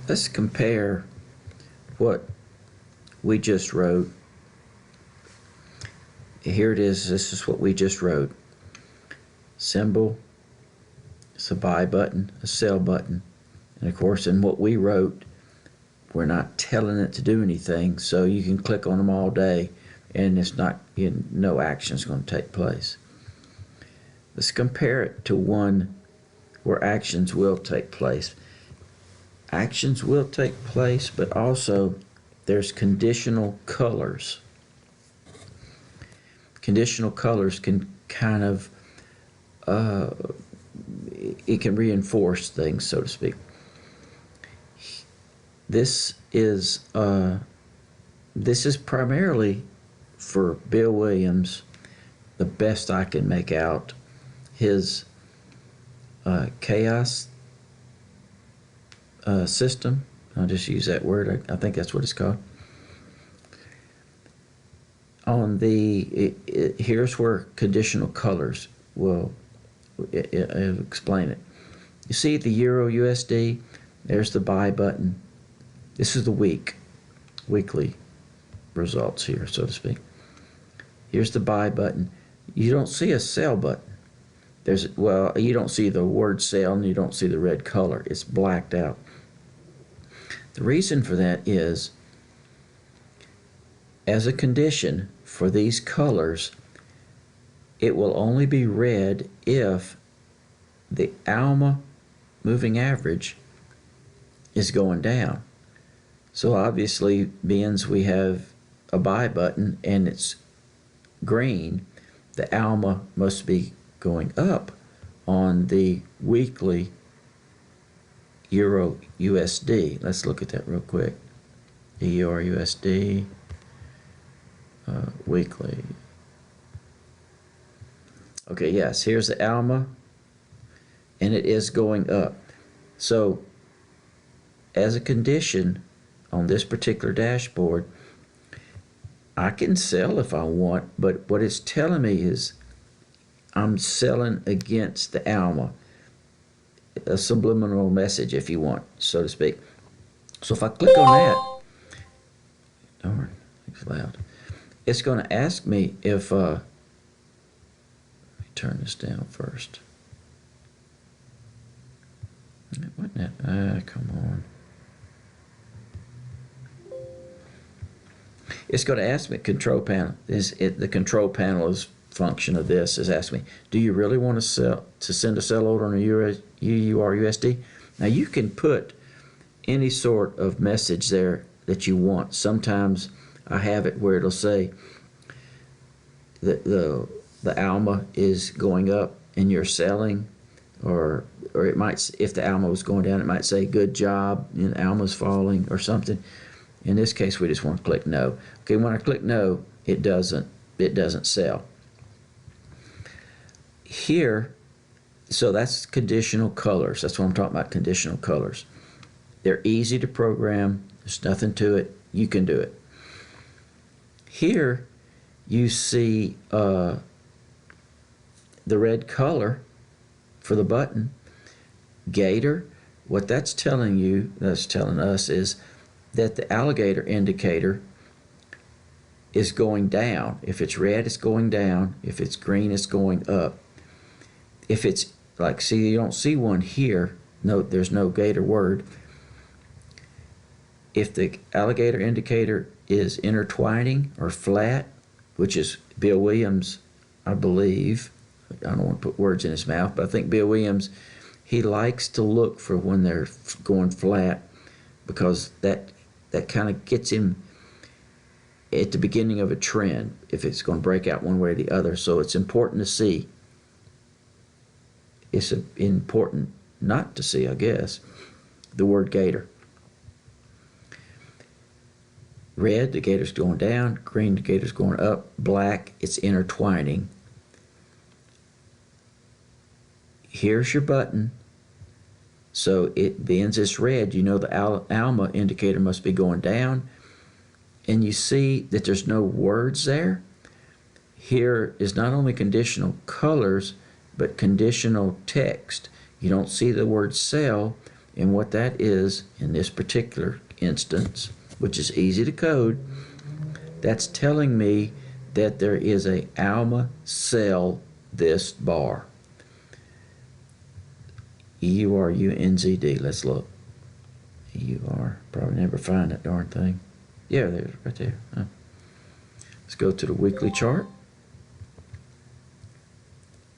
let's compare what we just wrote. Here it is. This is what we just wrote. Symbol, it's a buy button, a sell button. And of course, in what we wrote, we're not telling it to do anything, so you can click on them all day and it's not, no action is going to take place. Let's compare it to one where actions will take place. Actions will take place, but also there's conditional colors. Conditional colors can kind of, it can reinforce things, so to speak. This is primarily for Bill Williams, the best I can make out, his chaos system. I'll just use that word. I think that's what it's called. On the here's where conditional colors will explain it. You see the Euro USD. There's the buy button. This is the weekly results here, so to speak. Here's the buy button. You don't see a sell button. You don't see the word sell and you don't see the red color. It's blacked out. The reason for that is, as a condition for these colors, it will only be read if the ALMA moving average is going down. So obviously, being we have a buy button and it's green, the ALMA must be going up on the weekly Euro USD. Let's look at that real quick. EUR USD weekly. Okay, yes, here's the ALMA, and it is going up. So, as a condition on this particular dashboard, I can sell if I want, but what it's telling me is I'm selling against the ALMA, a subliminal message, if you want, so to speak. So if I click on that, darn, it's loud. It's going to ask me if, let me turn this down first. Wasn't that? Come on. It's going to ask me control panel. The control panel is function of this is asking me, do you really want to send a sell order on a EUR USD? Now you can put any sort of message there that you want. Sometimes I have it where it'll say that the ALMA is going up and you're selling, or it might, if the ALMA was going down, it might say good job and ALMA's falling or something. In this case, we just want to click no. Okay, when I click no, it doesn't sell. Here, so that's conditional colors. That's what I'm talking about, conditional colors. They're easy to program. There's nothing to it. You can do it. Here, you see the red color for the button. Gator, what that's telling you, that's telling us, is that the alligator indicator is going down. If it's red, it's going down. If it's green, it's going up. If it's like, see, you don't see one here. No, there's no gator word. If the alligator indicator is intertwining or flat, which is Bill Williams, I believe, I don't want to put words in his mouth, but I think Bill Williams, he likes to look for when they're going flat, because that kind of gets him at the beginning of a trend, if it's going to break out one way or the other. So it's important to see. It's important not to see, I guess, the word gator. Red, the gator's going down. Green, the gator's going up. Black, it's intertwining. Here's your button. So it being it's red, you know the ALMA indicator must be going down. And you see that there's no words there. Here is not only conditional colors, but conditional text. You don't see the word sell, And what that is, in this particular instance, which is easy to code, that's telling me that there is a ALMA cell this bar. EURUNZD. Let's look. EUR. Probably never find that darn thing. Yeah, there's right there. Huh. Let's go to the weekly chart.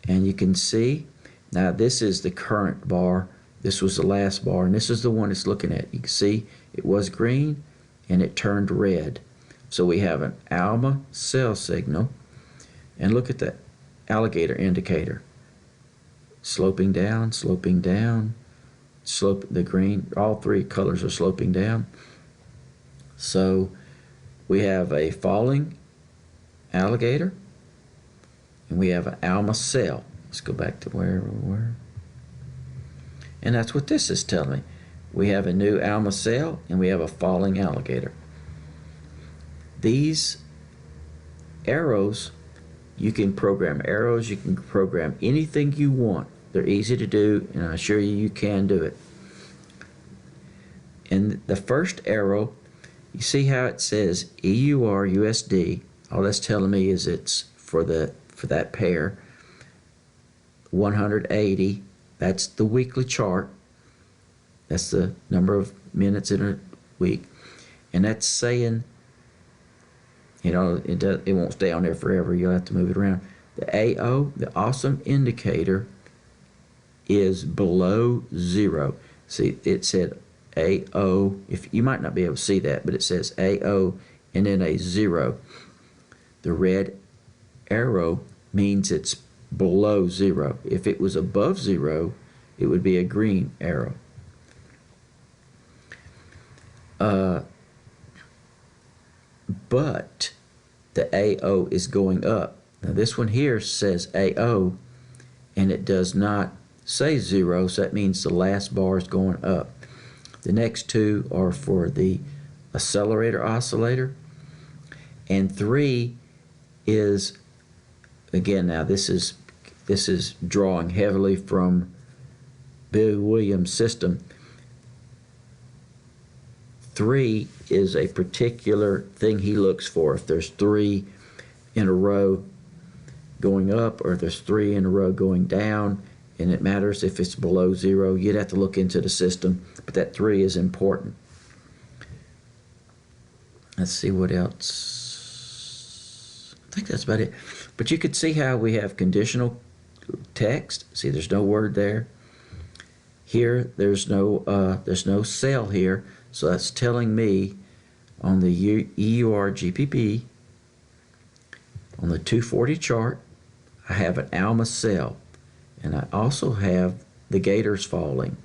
And you can see, now this is the current bar. This was the last bar, and this is the one it's looking at. You can see it was green, and it turned red. So we have an ALMA cell signal. And look at the alligator indicator. Sloping down, slope, the green, all three colors are sloping down. So we have a falling alligator, and we have an ALMA cell. Let's go back to where we were. And that's what this is telling me. We have a new ALMA cell, and we have a falling alligator. These arrows, you can program arrows, you can program anything you want. They're easy to do, and I assure you, you can do it. And the first arrow, you see how it says EURUSD. All that's telling me is it's for that pair. 180, that's the weekly chart. That's the number of minutes in a week. And that's saying, you know, it won't stay on there forever. You'll have to move it around. The AO, the awesome indicator, is below 0. See, it said AO. If you might not be able to see that, but it says AO and then a 0. The red arrow means it's below 0. If it was above 0, it would be a green arrow. But the AO is going up. Now this one here says AO, and it does not say 0, so that means the last bar is going up. The next two are for the accelerator oscillator, and 3 is, again, now this is drawing heavily from Bill Williams' system. 3 is a particular thing he looks for. If there's 3 in a row going up, or if there's 3 in a row going down, and it matters if it's below 0, you'd have to look into the system, but that 3 is important. Let's see what else. I think that's about it. But you could see how we have conditional text. See, there's no word there. Here, there's no cell here, so that's telling me on the EURGPP, on the 240 chart, I have an ALMA cell, and I also have the gators falling.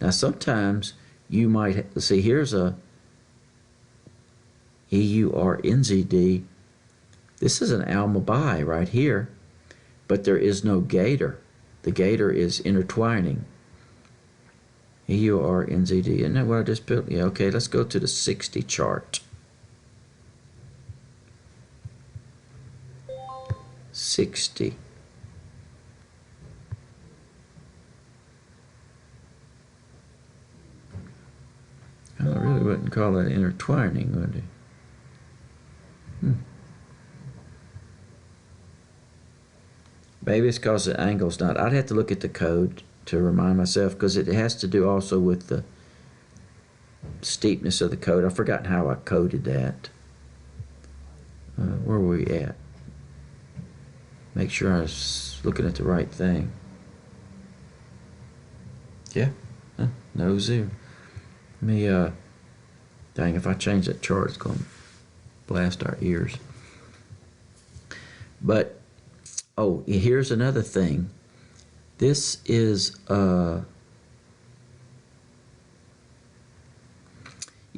Now sometimes you might see, here's a EURNZD. This is an ALMA buy right here, but there is no gator. The gator is intertwining. EURNZD. Isn't that what I just built? Yeah, okay, let's go to the 60 chart. 60. I really wouldn't call that intertwining, would it? Maybe it's because the angle's not. I'd have to look at the code to remind myself, because it has to do also with the steepness of the code. I've forgotten how I coded that. Where were we at? Make sure I was looking at the right thing. Yeah, no 0. Let me, dang, if I change that chart, it's going to blast our ears. But, oh, here's another thing. This is, you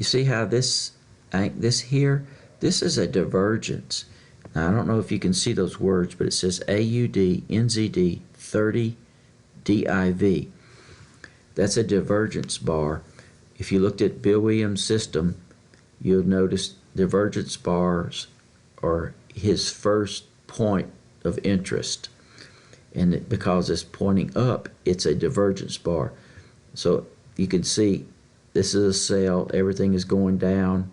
see how this here, this is a divergence. Now, I don't know if you can see those words, but it says AUD NZD 30 DIV. That's a divergence bar. If you looked at Bill Williams' system, you'll notice divergence bars are his first point of interest. And because it's pointing up, it's a divergence bar. So you can see this is a cell, everything is going down,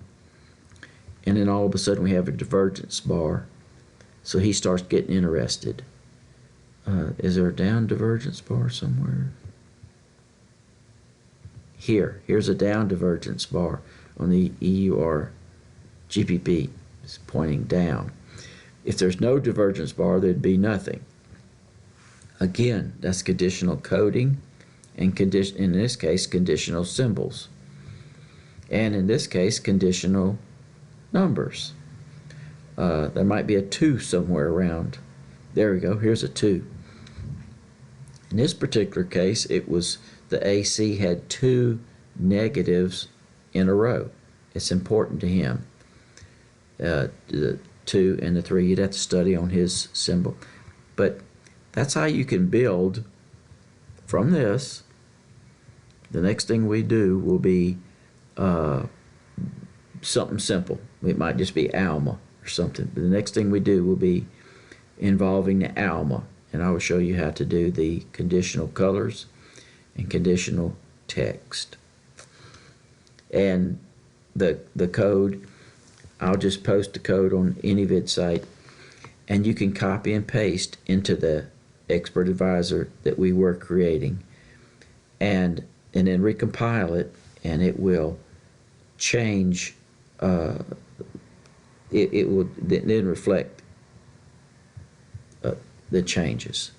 and then all of a sudden we have a divergence bar. So he starts getting interested. Is there a down divergence bar somewhere? Here's a down divergence bar on the EUR GPP. It's pointing down. If there's no divergence bar, there'd be nothing. Again, that's conditional coding, and in this case, conditional symbols. And in this case, conditional numbers. There might be a 2 somewhere around. There we go, here's a 2. In this particular case, it was the AC had 2 negatives in a row. It's important to him. The 2 and the 3, you'd have to study on his symbol. But that's how you can build from this. The next thing we do will be something simple. It might just be ALMA or something. But the next thing we do will be involving the ALMA, and I will show you how to do the conditional colors and conditional text. And the code, I'll just post the code on AnyVid site, and you can copy and paste into the Expert Advisor that we were creating, and then recompile it, and it will change. It will then reflect the changes.